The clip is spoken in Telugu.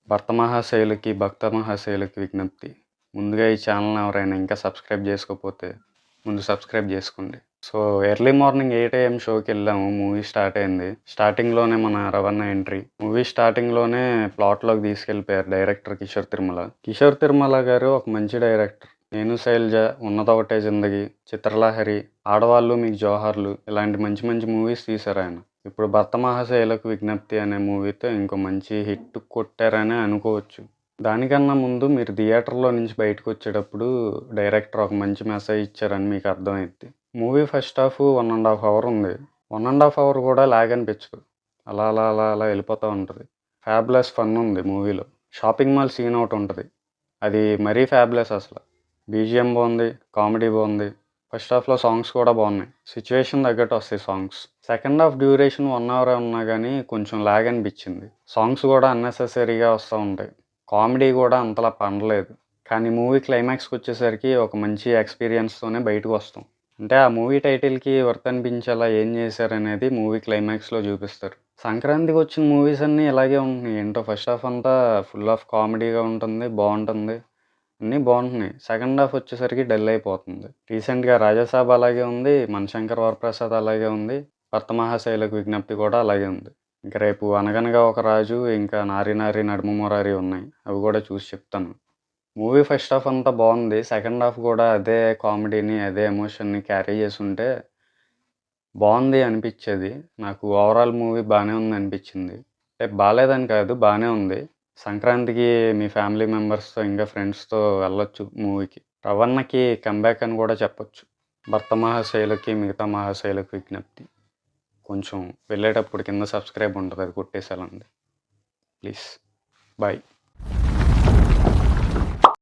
భర్త మహాశయులకి, భక్త మహాశయులకి విజ్ఞప్తి. ముందుగా ఈ ఛానల్‌ని ఎవరైనా ఇంకా సబ్స్క్రైబ్ చేసుకోకపోతే ముందు సబ్స్క్రైబ్ చేసుకోండి. సో, ఎర్లీ మార్నింగ్ 8 AM షోకెళ్ళాము. మూవీ స్టార్ట్ అయింది. స్టార్టింగ్‌లోనే మన రవణ ఎంట్రీ. మూవీ స్టార్టింగ్‌లోనే ప్లాట్‌లోకి తీసుకెళ్ళిపోయారు డైరెక్టర్ కిషోర్ తిరుమల. కిషోర్ తిరుమల గారు ఒక మంచి డైరెక్టర్. 'నేను శైలజ', 'ఉన్నదొకటే జిందగీ', 'చిత్రలహరి', 'ఆడవాళ్ళు మీకు జోహార్లు' ఇలాంటి మంచి మంచి మూవీస్ తీశారాయన. ఇప్పుడు 'భర్త మహాశయులకు విజ్ఞప్తి' అనే మూవీతో ఇంకో మంచి హిట్ కొట్టారనే అనుకోవచ్చు. దానికన్నా ముందు మీరు థియేటర్‌లో నుంచి బయటకొచ్చేటప్పుడు డైరెక్టర్ ఒక మంచి మెసేజ్ ఇచ్చారని మీకు అర్థమైద్ది. మూవీ ఫస్ట్ హాఫ్ 1½ అవర్ ఉంది. 1½ అవర్ కూడా లాగ్ అనిపించదు. అలా అలా అలా అలా వెళ్ళిపోతూ ఉంటది. ఫ్యాబులస్ ఫన్ ఉంది మూవీలో. షాపింగ్ మాల్ సీన్ ఒకటి ఉంటది. అది మరీ ఫ్యాబులస్ అసల. బీజీఎం బావుంది, కామెడీ బావుంది. ఫస్ట్ హాఫ్‌లో సాంగ్స్ కూడా బావున్నాయి. సిచ్యుయేషన్ తగ్గట్టు వస్తాయి సాంగ్స్. సెకండ్ హాఫ్ డ్యూరేషన్ 1 అవరే ఉన్నా గానీ కొంచెం లాగ్ అనిపించింది. సాంగ్స్ కూడా అన్నెసెసరీగా వస్తూ ఉంటాయి. కామెడీ కూడా అంతలా పండలేదు. కానీ మూవీ క్లైమాక్స్‌కొచ్చేసరికి ఒక మంచి ఎక్స్‌పీరియన్స్‌తోనే బయటకొస్తాం. అంటే ఆ మూవీ టైటిల్‌కి వర్త్ అనిపించేలా ఏం చేశారనేది మూవీ క్లైమాక్స్‌లో చూపిస్తారు. సంక్రాంతికి వచ్చిన మూవీస్ అన్నీ ఇలాగే ఉంటున్నాయి. ఏంటో ఫస్ట్ హాఫ్ అంతా ఫుల్ ఆఫ్ కామెడీగా ఉంటుంది, బావుంటుంది. అన్నీ బావుంటున్నాయి. సెకండ్ హాఫ్ వచ్చేసరికి డల్ అయిపోతుంది. రీసెంట్‌గా 'రాజాసాబ్' అలాగే ఉంది. 'మనశంకర్ వరప్రసాద్' అలాగే ఉంది. 'భర్త మహాశయులకు విజ్ఞప్తి' కూడా అలాగే ఉంది. ఇంక రేపు 'అనగనగా ఒక రాజు' ఇంకా 'నారి నారి నడుమ మురారి' ఉన్నాయి. అవి కూడా చూసి చెప్తాను. మూవీ ఫస్ట్ హాఫ్ అంతా బావుంది. సెకండ్ హాఫ్ కూడా అదే కామెడీని, అదే ఎమోషన్‌ని క్యారీ చేసుంటే బావుంది అనిపిచ్చేది. నాకు ఓవరాల్ మూవీ బానే ఉందనిపిచ్చింది. అంటే బాలేదని కాదు, బానే ఉంది. సంక్రాంతికి మీ ఫ్యామిలీ మెంబర్స్‌తో ఇంకా ఫ్రెండ్స్‌తో వెళ్ళొచ్చు మూవీకి. రవణకి కమ్‌బ్యాక్ అని కూడా చెప్పొచ్చు. 'భర్త మహాశయులకి, మిగతా మహాశయులకు విజ్ఞప్తి.' కొంచెం వెళ్ళేటప్పుడు కింద సబ్స్క్రైబ్ ఉంటది. అది కొట్టేసి ఎళ్ళండి. ప్లీజ్. బాయ్.